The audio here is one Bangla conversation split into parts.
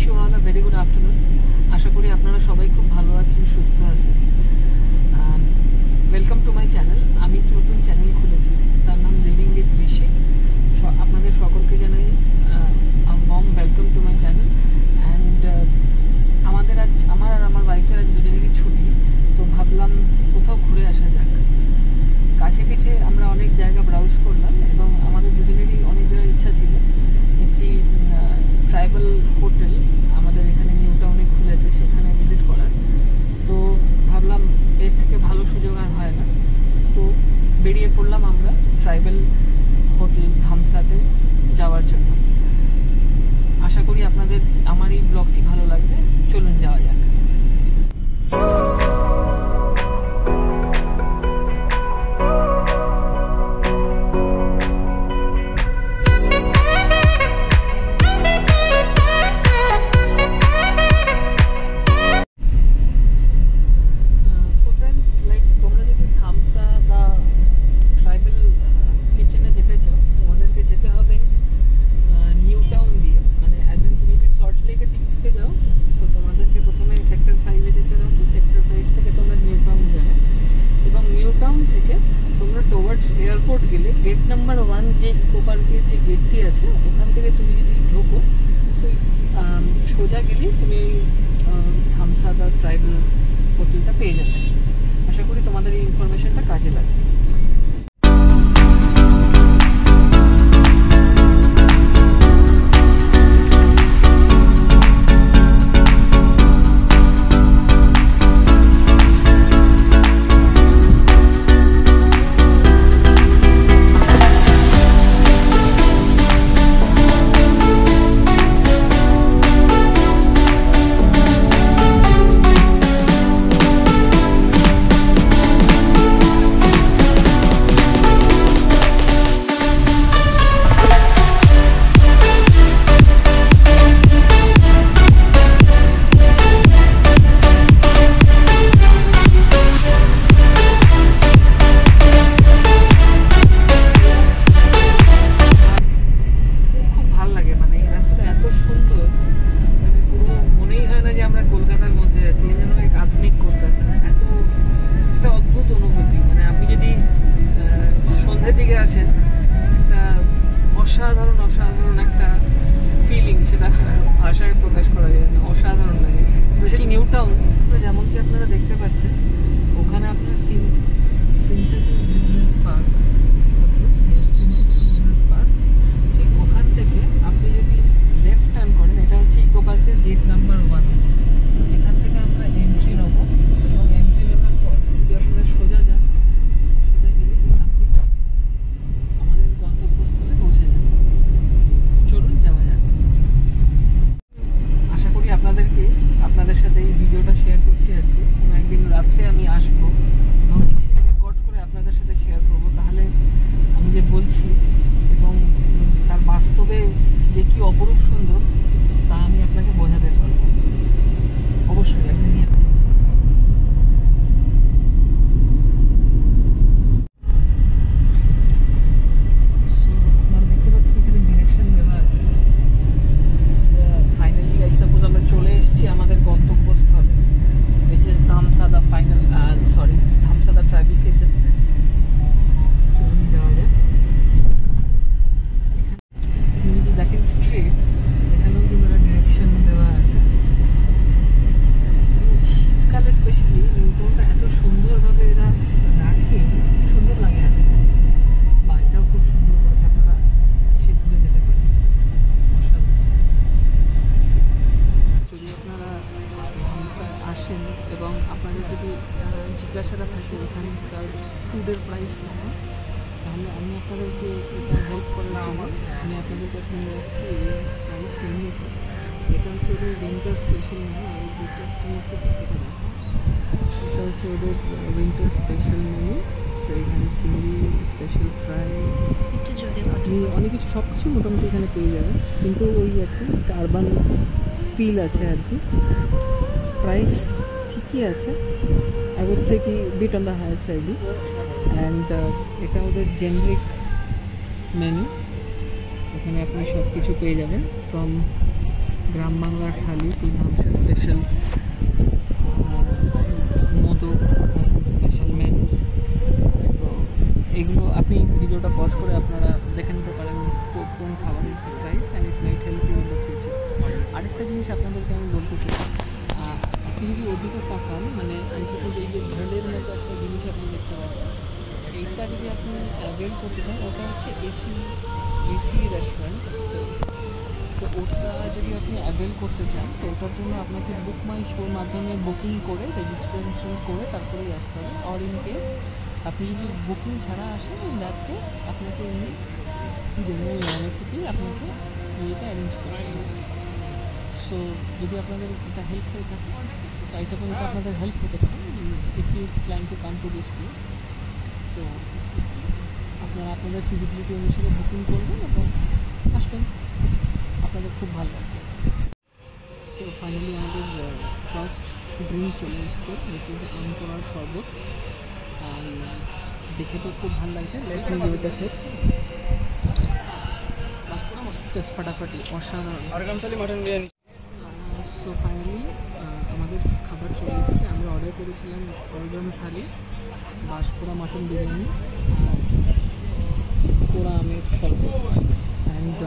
you all a very good afternoon. আশা করি আপনারা সবাই খুব ভালো আছেন, সুস্থ আছেন। Welcome to my channel. আমি একটি নতুন চ্যানেল খুলেছি, তার নাম লিভিং উইথ ঋষি। আপনাদের সকলকে জানাই warm welcome to my channel. And আমার আর আমার ওয়াইফের আজ দুজনেরই ছুটি, তো ভাবলাম কোথাও ঘুরে আসা যাক। কাছে পিঠে আমরা অনেক জায়গা ব্রাউজ করলাম এবং আমাদের দুজনেরই অনেক দিনের ইচ্ছা ছিল একটি ট্রাইবাল হোটেল আমাদের এখানে নিউ টাউনে খুলেছে, সেখানে ভিজিট করার। তো ভাবলাম এর থেকে ভালো সুযোগ আর হয় না, তো বেরিয়ে পড়লাম আমরা ট্রাইবাল হোটেল ধামসাতে যাওয়ার জন্য। আশা করি আপনাদের আমার এই ব্লগটি ভালো লাগবে। চলুন যাওয়া যাক। এয়ারপোর্ট গেলে গেট নাম্বার 1 যে ইকো পার্কের যে গেটটি আছে, ওখান থেকে তুমি যদি ঢোকো সোজা গেলেই তুমি ধামসা দা ট্রাইবাল হোটেলটা পেয়ে যাবে। আশা করি তোমাদের এই ইনফরমেশনটা কাজে লাগবে। অসাধারণ একটা ফিলিং, সেটা ভাষায় প্রকাশ করা যায় না, অসাধারণ লাগে। স্পেশালি নিউ টাউন, যেমনকি আপনারা দেখতে পাচ্ছেন, ওখানে আপনার সিনথেসিস বিজনেস পার্ক, ঠিক ওখান থেকে আপনি যদি লেফট টার্ন করেন, এটা হচ্ছে ইকো পার্কের গেট নাম্বার 1। তো এখান থেকে আমরা এন্ট্রি নেবো এবং এন্ট্রি নেওয়ার পর যদি আপনারা সোজা যান, সোজা গেলে আপনি আমাদের গন্তব্যস্থলে পৌঁছে যাবেন। চলুন যাওয়া যাক। আশা করি আপনাদের সাথে এই ভিডিওটা শেয়ার করছি আজকে। কোনো একদিন রাত্রে আমি আসবো এবং এসে রেকর্ড করে আপনাদের সাথে শেয়ার করবো, তাহলে আমি যে বলছি এবং তার বাস্তবে যে কি অপরূপ সুন্দর তা আমি আপনাকে বোঝাতে পারবো। অবশ্যই আপনি নিয়ে আমাদের গন্তব্যস্থলে, which is Dhamsa the final Dhamsa the Tribal Kitchen। চলুন যাওয়া যায়। এখানে যদি দেখেন স্ট্রিট, এখানেও কিন্তু ডিরেকশন দেওয়া আছে। শীতকালে স্পেশালি নিউটাউনটা এত সুন্দরভাবে এরা রাখে, সুন্দর লাগে আসতে। বাড়িটাও খুব সুন্দর করেছে, আপনারা এসে ঘুরে যেতে পারেন। যদি আপনারা আসেন এবং আপনাদের যদি জিজ্ঞাসাটা থাকে এখানকার ফুডের প্রাইস কেমন, তাহলে আমি আপনাদেরকে এটা হেল্প করার জন্য আমি আপনাদের কাছে নিয়ে আসছি এই প্রাইস মেনুটা। এটা হচ্ছে ওদের উইন্টার স্পেশাল মেনু। আর এটা হচ্ছে ওদের উইন্টার স্পেশাল মেনু। তো এখানে চিংড়ি স্পেশাল ফ্রাই, অনেক কিছু, সব কিছু মোটামুটি এখানে পেয়ে যাবেন। কিন্তু ওই একটা আরবান ফিল আছে আর কি। প্রাইস ঠিকই আছে, আই উড সে কি বিট অন দ্য হায়ার সাইডই। অ্যান্ড এটা ওদের জেনারিক মেনু, এখানে আপনি সব কিছু পেয়ে যাবেন, ফ্রম গ্রাম বাংলার থালি, ধামসা স্পেশাল মোদক, স্পেশাল মেনুস। তো এগুলো আপনি ভিডিওটা পজ করে আপনারা দেখে নিতে পারেন কোন খাবারের price, and it might help you in the future. আরেকটা জিনিস আপনাদেরকে আমি বলতে চাই, আপনি যদি ওদিকে তাকান, মানে আমি সাপোজ এই যে ঘরের মতো একটা জিনিস আপনি দেখতে পাচ্ছেন, এইটা যদি আপনি অ্যাভেল করতে চান, ওটা হচ্ছে এসি রেস্টুরেন্ট। তো ওটা যদি আপনি অ্যাভেল করতে চান, তো ওটার জন্য আপনাকে BookMyShow মাধ্যমে বুকিং করে রেজিস্ট্রেশন করে তারপরেই আসতে হবে। অর ইন কেস আপনি যদি বুকিং ছাড়া আসেন, ইন দ্যাট কেস আপনাকে এমনি ইউনিভার্সিটি আপনাকে ইয়েটা অ্যারেঞ্জ করতে হবে। সো যদি আপনাদের এটা হেল্প হয়ে থাকে, তো আই সাপোজ এটা আপনাদের হেল্প হতে পারে if you plan to come to this place. তো আপনারা আপনাদের ফিজিবিলিটি অনুসারে বুকিং করবেন এবং আসবেন, আপনাদের খুব ভালো লাগবে। সো ফাইনালি আমাদের ফার্স্ট ড্রিঙ্ক চলে এসেছে, উইচ ইজ আমপোড়ার শরবত। দেখে তো খুব ভালো লাগছে। Let me give it a sheep. Just ফাটাফাটি অসাধারণ। অরগ্রাম থালি মটন বিরিয়ানি। সো ফাইনালি আমাদের খাবার চলে এসেছে। আমরা অর্ডার করেছিলাম অরগ্রাম থালি, বাসপোরা মাটন বিরিয়ানি, পোড়া আমের শরবত। And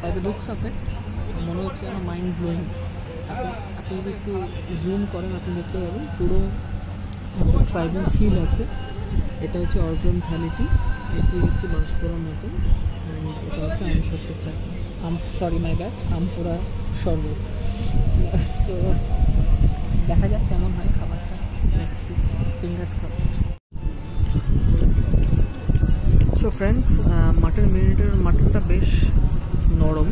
by the looks of it মনে হচ্ছে আমার মাইন্ড ব্লোয়িং। আপনি যদি একটু জুম করেন, আপনি দেখতে পাবেন পুরো ট্রাইবাল ফিল আছে। এটা হচ্ছে অরগ্রাম থালিটি, এটি হচ্ছে বাসপোরা মটন, অ্যান্ড এটা হচ্ছে আমসত্বের চাটনি, আমপোড়া শরবত। সো দেখা যাক কেমন হয় খাবারটা, ফিঙ্গার্স ক্রসড। সো ফ্রেন্ডস, মাটনটা বেশ নরম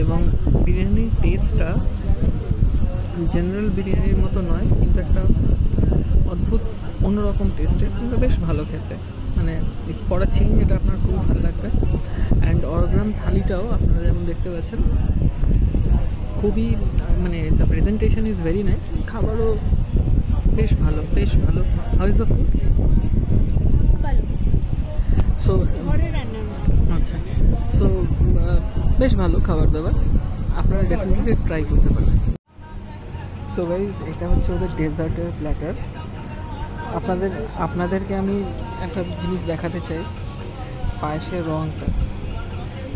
এবং বিরিয়ানির টেস্টটা জেনারেল বিরিয়ানির মতো নয়, কিন্তু একটা অদ্ভুত অন্যরকম টেস্টের, কিন্তু বেশ ভালো খেতে। মানে ফর আ চেঞ্জ এটা আপনার খুব ভালো লাগবে। অ্যান্ড অরগ্রাম থালিটাও আপনারা যেমন দেখতে পাচ্ছেন খুবই, মানে the presentation is very nice, খাবারও বেশ ভালো। How is the food? So আচ্ছা, সো বেশ ভালো খাবার দাবার, আপনারা ডেফিনেটলি ট্রাই করতে পারবেন। সো গাইজ, এটা হচ্ছে ওদের ডেজার্টের প্ল্যাটার। আপনাদেরকে আমি একটা জিনিস দেখাতে চাই, পায়েসের রঙটা।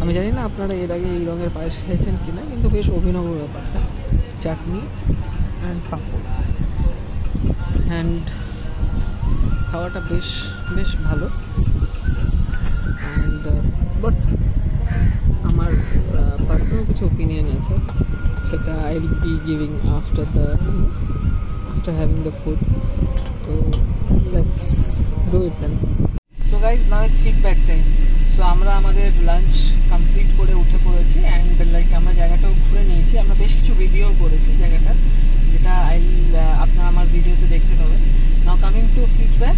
আমি জানি না আপনারা এর আগে এই রঙের পায়েস খেয়েছেন কিনা, কিন্তু বেশ অভিনব ব্যাপারটা। চাটনি অ্যান্ড পাঁপড়, অ্যান্ড খাওয়াটা বেশ ভালো। অ্যান্ড বাট আমার পার্সোনাল কিছু ওপিনিয়ন আছে, সেটা I will be giving after having the food. তো let's do it then. So guys, now it's feedback time. So আমরা আমাদের লাঞ্চ কমপ্লিট করে উঠে পড়েছি, অ্যান্ড আমরা জায়গাটাও ঘুরে নিয়েছি। আমরা বেশ কিছু ভিডিও করেছি জায়গাটা, যেটা আপনারা আমার ভিডিওতে দেখতে পাবেন। নাও কামিং টু ফিডব্যাক,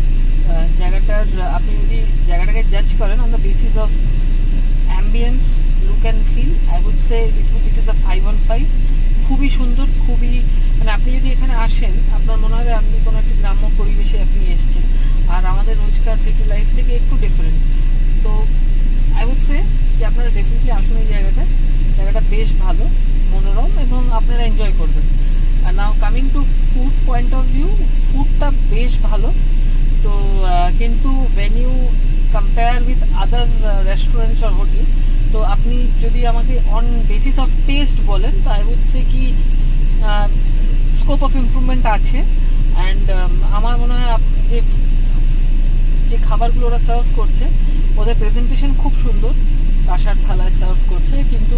জায়গাটার আপনি যদি জায়গাটাকে জাজ করেন on the basis of ambience, look and feel, I would say it is a 5 on 5। খুবই সুন্দর, খুবই, মানে আপনি যদি এখানে আসেন, আপনার মনে হবে আপনি কোনো একটা গ্রাম্য পরিবেশে আপনি এসছেন, আর আমাদের রোজকার সিটি লাইফ থেকে একটু ডিফারেন্ট। তো আই উড সে যে আপনারা ডেফিনেটলি আসুন এই জায়গাটা বেশ ভালো, মনোরম, এবং আপনারা এনজয় করবেন। আর now coming to food point of view, ফুডটা বেশ ভালো। তো কিন্তু when you compare with other restaurants or hotel, তো আপনি যদি আমাকে অন বেসিস অফ টেস্ট বলেন, তো আই উড সে কি স্কোপ অফ ইমপ্রুভমেন্ট আছে। অ্যান্ড আমার মনে হয় যে খাবারগুলো ওরা সার্ভ করছে, ওদের প্রেজেন্টেশন খুব সুন্দর, কাঁসার থালায় সার্ভ করছে। কিন্তু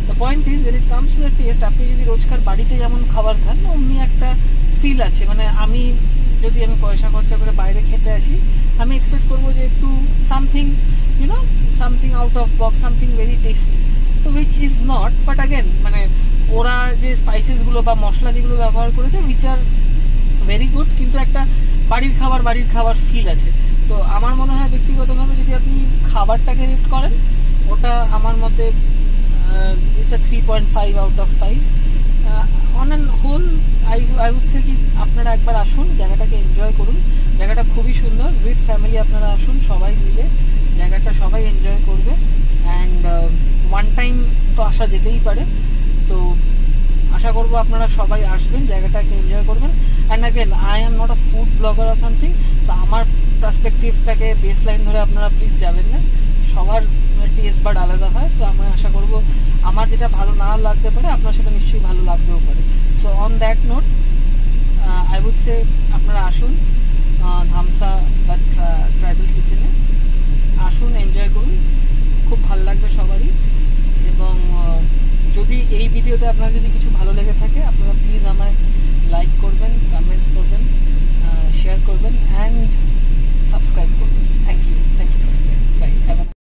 the point is, when it comes to the taste, আপনি যদি রোজকার বাড়িতে যেমন খাবার খান, অমনি একটা ফিল আছে। মানে আমি পয়সা খরচা করে বাইরে খেতে আসি, আমি এক্সপেক্ট করবো যে একটু something out of box, something very tasty. তো which is not, but again মানে ওরা যে স্পাইসেসগুলো বা মশলা যেগুলো ব্যবহার করেছে, উইচ আর ভেরি গুড, কিন্তু একটা বাড়ির খাবার ফিল আছে। তো আমার মনে হয় ব্যক্তিগতভাবে যদি আপনি খাবারটাকে রেট করেন, ওটা আমার মতে it's a 3.5 out of 5। On and whole I would say কি আপনারা একবার আসুন, জায়গাটাকে এনজয় করুন। জায়গাটা খুবই সুন্দর, উইথ ফ্যামিলি আপনারা আসুন, সবাই মিলে জায়গাটা সবাই এনজয় করবে। অ্যান্ড ওয়ান টাইম তো আসা যেতেই পারে। তো আশা করবো আপনারা সবাই আসবেন, জায়গাটাকে এনজয় করবেন। And again I am not a food blogger আর সামথিং, তো আমার পার্সপেক্টিভটাকে বেস লাইন ধরে আপনারা প্লিজ যাবেন না, সবার টেস্ট বাড আলাদা হয়। তো আমি আশা করবো আমার যেটা ভালো না লাগতে পারে আপনার সেটা নিশ্চয়ই ভালো লাগতেও পারে। So on that note I would say আপনারা আসুন ধামসা বা ট্রাইবাল কিচেনে, আসুন, এনজয় করুন, খুব ভালো লাগবে সবারই। এবং যদি এই ভিডিওতে আপনার যদি কিছু ভালো লেগে থাকে আপনারা প্লিজ আমায় লাইক করবেন, কমেন্টস করবেন, শেয়ার করবেন অ্যান্ড সাবস্ক্রাইব করবেন। Thank you for bye. Have